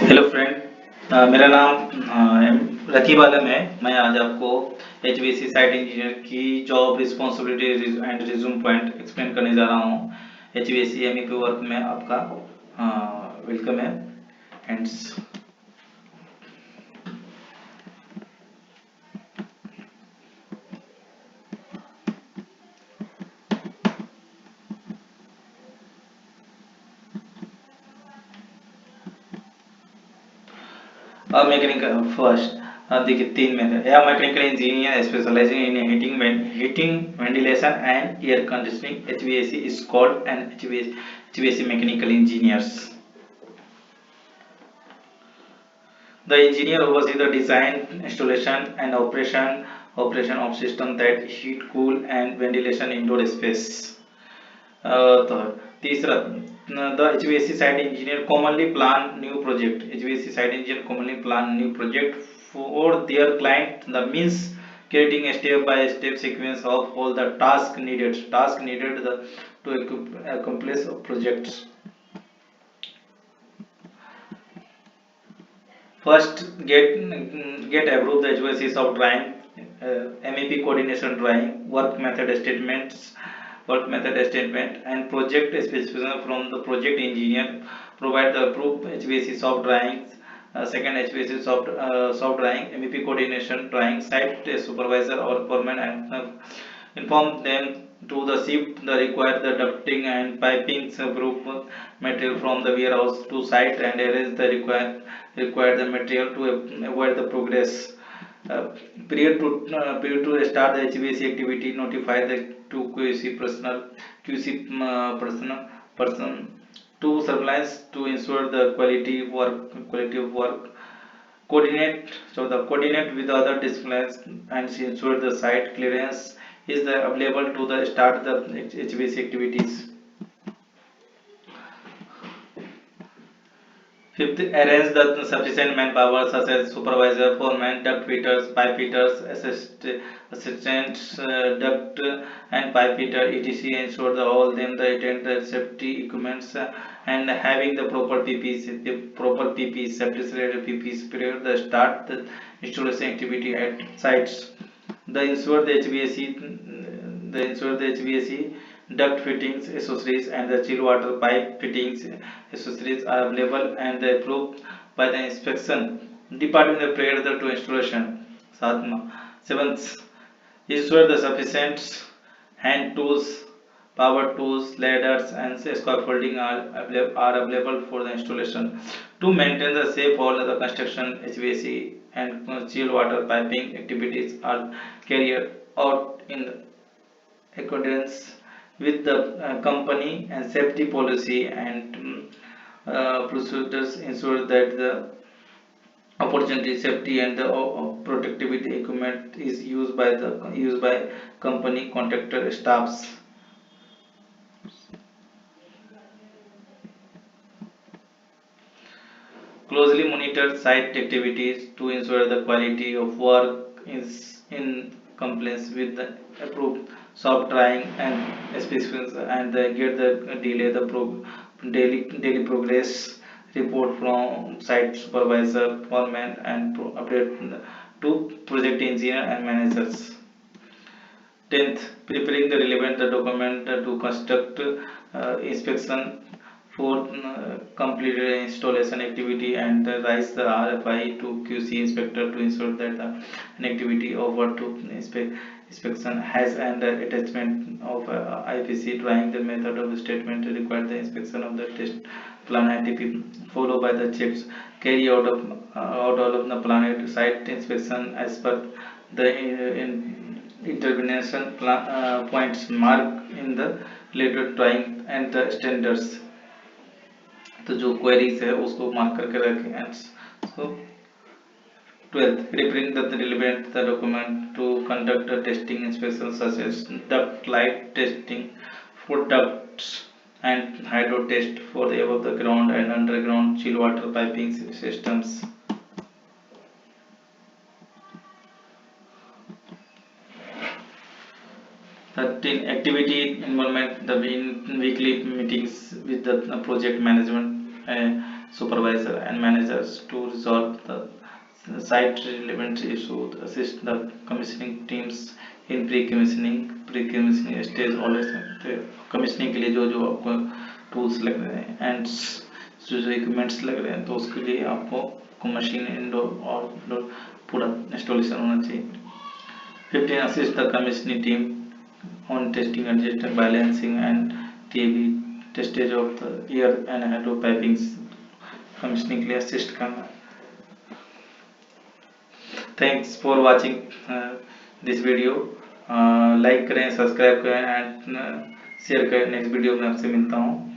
Hello friend. मेरा नाम रकीब आलम है। मैं आज आपको एचवीएसी साइट इंजीनियर की job responsibility and resume point explain करने जा रहा हूँ। एचवीएसी एमईपी वर्क में आपका वेलकम है। एंड मैकेनिकल फर्स्ट, देखिए तीन मेथड या mechanical engineer specialising in heating ventilation and air conditioning HVAC is called an HVAC mechanical engineers. The engineer oversees the design, installation, and operation of systems that heat, cool, and ventilation indoor space. तीसरा, the HVAC site engineer commonly plan new project. HVAC site engineer commonly plan new project for their client. The means creating a step-by-step sequence of all the task needed to accomplish projects. First, get approved the HVACs of drawing, MEP coordination drawing, work method statement, and project specification from the project engineer. Provide the approved HVAC soft drawings. Second, HVAC soft drawing, MEP coordination drawing, site supervisor or foreman, and inform them to the ship the require the ducting and piping group material from the warehouse to site and arrange the require the material to avoid the progress. uh, period to start the HVAC activity. Notify the to QC person to surveillance to ensure the quality of work. Coordinate with the other disciplines and ensure the site clearance is available to the start the HVAC activities. Fifth, arrange the sufficient manpower such as supervisor, foreman, duct fitters, pipe fitters, assistants, duct and pipe fitter, etc. Ensure that all them the attend the safety equipments and having the proper PPE, safety related PPE period the start the installation activity at sites. The ensure the HVAC duct fittings accessories and the chill water pipe fittings accessories are available and approved by the inspection department prior to installation. Seventh, ensure the sufficient hand tools, power tools, ladders, and scaffolding are available for the installation. To maintain the safe all the construction, HVAC and chill water piping activities are carried out in accordance with the company and safety policy and procedures. Ensure that the opportunity safety and the protective equipment is used by company contractor staffs. Closely monitor site activities to ensure the quality of work is in compliance with the approved soft drying and specifications and get the delay the daily progress report from site supervisor, foreman, and update to project engineer and managers. 10th, preparing the relevant document to construct inspection for completed installation activity and raise the RFI to QC inspector to ensure that an activity offered to inspection has an attachment of IPC drawing the method of statement required the inspection of the test plan ITP followed by the checks carry out all of the planned site inspection as per the intervention points marked in the related drawing and the standards. तो जो queries है उसको mark करके रखें and so 12th, preparing the relevant the document to conduct a testing inspection such as duct light testing for ducts and hydro test for the above the ground and underground chill water piping systems. 13, activity involvement the weekly meetings with the project management supervisor and managers to resolve the site relevant issue, assist the commissioning teams in pre-commissioning stage always commissioning के लिए जो जो आपको tools लग रहे हैं and जो जो इक्विपमेंट्स लग रहे हैं तो उसके लिए आपको मशीन इंडोर और आउटडोर पूरा इंस्टॉलेशन होना चाहिए. 15 assist the commissioning team on testing adjusting balancing and TAB testage of the air and hydro pipings commissioning के लिए assist करना. Thanks for watching this video. Like करें, सब्सक्राइब करें एंड शेयर करें. नेक्स्ट वीडियो में आपसे मिलता हूँ.